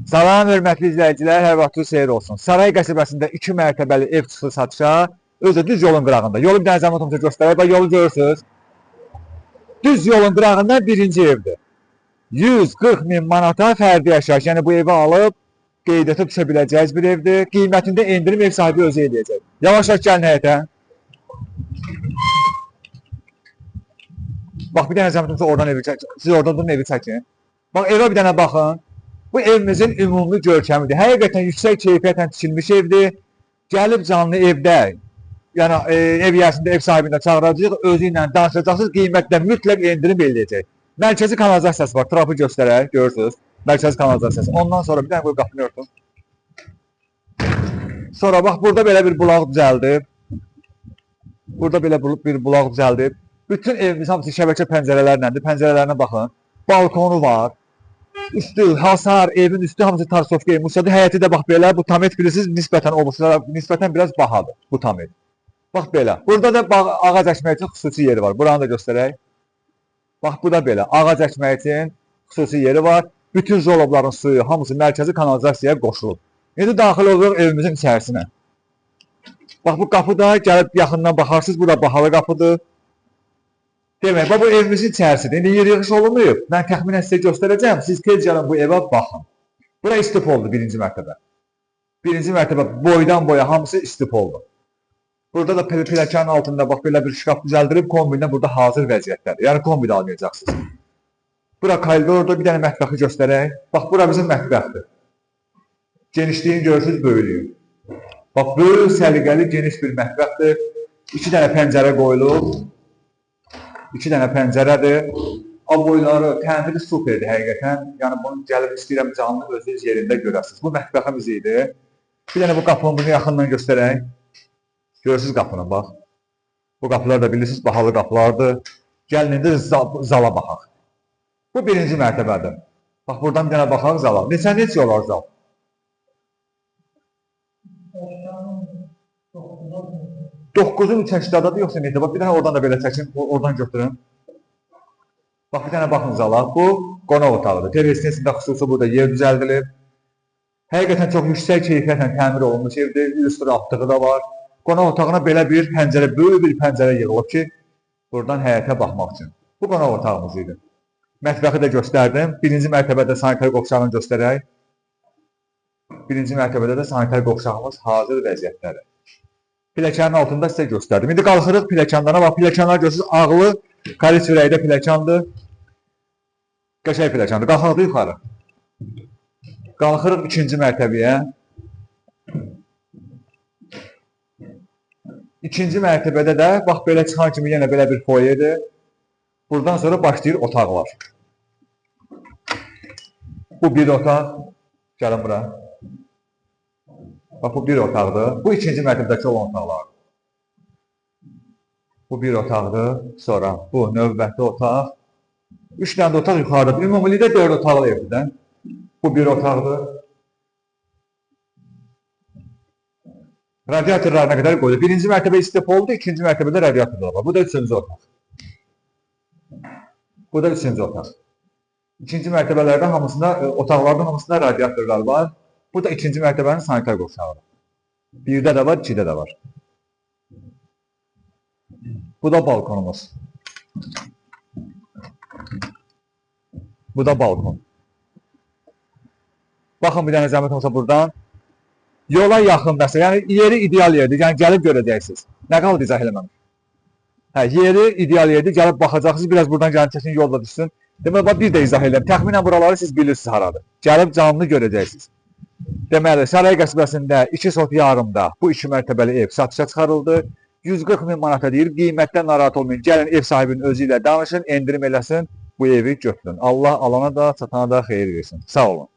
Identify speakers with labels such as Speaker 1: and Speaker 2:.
Speaker 1: Salam, hörmətli izləyicilər, hər vaxtınız xeyir olsun. Saray qəsəbəsində 2 mərtəbəli ev çıxır satışa, özü düz yolun qırağında. Yolu bir dənə zəhmət olmasa göstərək, bax yolu görürsünüz. Düz yolun qırağında birinci evdir. 140 min manata fərdi yaşayış, yəni bu evi alıb qeydiyyata düşə biləcəyiz bir evdir. Qiymətində endirim ev sahibi özü eləyəcək. Yavaş-yavaş gəlin həyətə. Bax bir dənə zəhmət olmasa oradan evi çəkin. Siz oradan durun evi çəkin. Bax evə bir dənə baxın. Bu evimizin ümumi görkəmidir. Həqiqətən yüksək keyfiyyətlə tikilmiş evdir. Gəlib canlı evdə, yəni ev yərisində ev sahibini də çağıracaq, özü ilə danışacaqsınız, qiymətdə mütləq endirim eləyəcək. Mərkəzi kanalizasiyası var, trapı göstərək, görürsünüz. Mərkəzi kanalizasiyası. Ondan sonra bir dənə qoy qapını örtün. Sonra bax burada belə bir bulaq düzəldib. Burada belə bir bulaq düzəldib. Bütün evimiz hamısı şəbəkə pəncərələrləndir. Pəncərələrinə baxın. Balkonu var. Üstü, hasar, evin üstü hamısı tarsofka ev. Musa'da həyəti də bax belə. Bu tamet bilirsiniz, nisbətən biraz bahadır bu tamet. Bax belə. Burada da ağac əkmək üçün xüsusi yeri var. Buranı da göstərək. Bax bu da belə. Ağac əkmək üçün xüsusi yeri var. Bütün zolobların suyu hamısı mərkəzi kanalizasiyaya qoşulub. İndi daxil oluruq evimizin içərisinə. Bax bu qapı da gəlib yaxından baxarsınız. Bu da bahalı qapıdır. Demək, bu evimizin içərisidir. İndi yer yığış olunmayıb. Mən təxminən sizə göstərəcəm. Siz tez gəlin bu evə baxın. Bura istif oldu birinci mərtəbə. Birinci mərtəbə boydan boya hamısı istif oldu. Burada da pilləkənin altında bax belə bir şkaf düzəldirib kombinə burada hazır vəziyyətdədir. Yəni kombi də almayacaqsınız. Bura koridordur. Bir dənə mətbəxi göstərək. Bax bura bizim mətbəxdir. Genişliyin görürsünüz, böyüklüyü. Bax böyük, səliqəli, geniş bir mətbəxdir. 2 dənə pəncərə qoyulub. 2 dənə pəncərədir. Aboyları, təmiri superdir həqiqətən. Yəni bunu gəlib istəyirəm canlı özünüz yerində görəsiniz. Bu mətbəximiz idi. Bir dənə bu qapını bunu yaxından göstərək. Görürsünüz qapını, bax. Bu qapılar da bilirsiniz, bahalı qapılardır. Gəlin indi zala baxaq. Bu birinci mərtəbədir. Bax buradan bir dənə baxaq zala. Neçə olar zal? 9'un 3 əşdadadır, yoxsa necə? Bax, bir dənə oradan da belə çəkin, oradan götürün. Bax, bir dənə baxın zala. Bu, qonaq otağıdır. Televiziyasında xüsusi burada yer düzəldilib. Həqiqətən çox yüksək keyfiyyətlə təmir olunmuş evdir. Illüstr altlığı da var. Qonaq otağına belə bir pəncərə, böyük bir pəncərə yığılıb ki, buradan həyətə baxmaq üçün. Bu qonaq otağımız idi. Mətbəxi də göstərdim. Birinci mərtəbədə sanitar qovşağını göstərək. Birinci mərtəbədə də sanitar qovşağımız hazır vəziyyətdədir. Pilləkənin altında sizə göstərdim. İndi qalxırıq pilləkəndana. Bax, pilləkənlər görürsünüz, ağlı, kolis ürəkdə pilləkəndir. Qəşəng pilləkəndir. Qalxırıq yuxarı. Qalxırıq 2-ci mərtəbəyə. 2-ci mərtəbədə də, bax, belə çıxan kimi yenə belə bir foyedir. Buradan sonra başlayır otaqlar. Bu bir otaq. Gəlin bura. Bax, bu bir otaqdır. Bu 2-ci mərtəbədəki olan otaqlardır. Bu bir otaqdır. Sonra bu növbəti otaq. 3 dənə də otaq yuxarıdadır. Ümumilikdə 4 otaqlı evdir. Bu bir otaqdır. Radiatorlarına qədər qoyulur. Birinci mərtəbə istif oldu, 2-ci mərtəbədə radiatorlar var. Bu da 3-cü otaq. Bu da 3-cü otaq. 2-ci mərtəbələrdə hamısında, otaqlardan hamısında radiatorlar var. Bu da 2-ci mərtəbənin sanitar qovşağıdır. 1-də də var, 2-də də var. Bu da balkonumuz. Bu da balkon. Baxın bir dənə zəhmət olsa buradan. Yola yaxındasa, yəni yeri ideal yerdir. Yəni gəlib görəcəksiniz. Nə qaldı izah eləməmiş? Hə, yeri ideal yerdir. Gəlib baxacaqsınız. Biraz buradan gəlin çəkin yolda düşsün. Deməli, bir də izah edirəm. Təxminən buraları siz bilirsiniz haradır. Gəlib canlı görəcəksiniz. Deməli, Saray qəsəbəsində 2 sot yarımda bu 2 mərtəbəli ev satışa çıxarıldı. 140 min manata deyir. Qiymətdən narahat olmayın. Gəlin ev sahibinin özü ilə danışın, endirim eləsin. Bu evi götürün. Allah alana da, satana da xeyir versin. Sağ olun.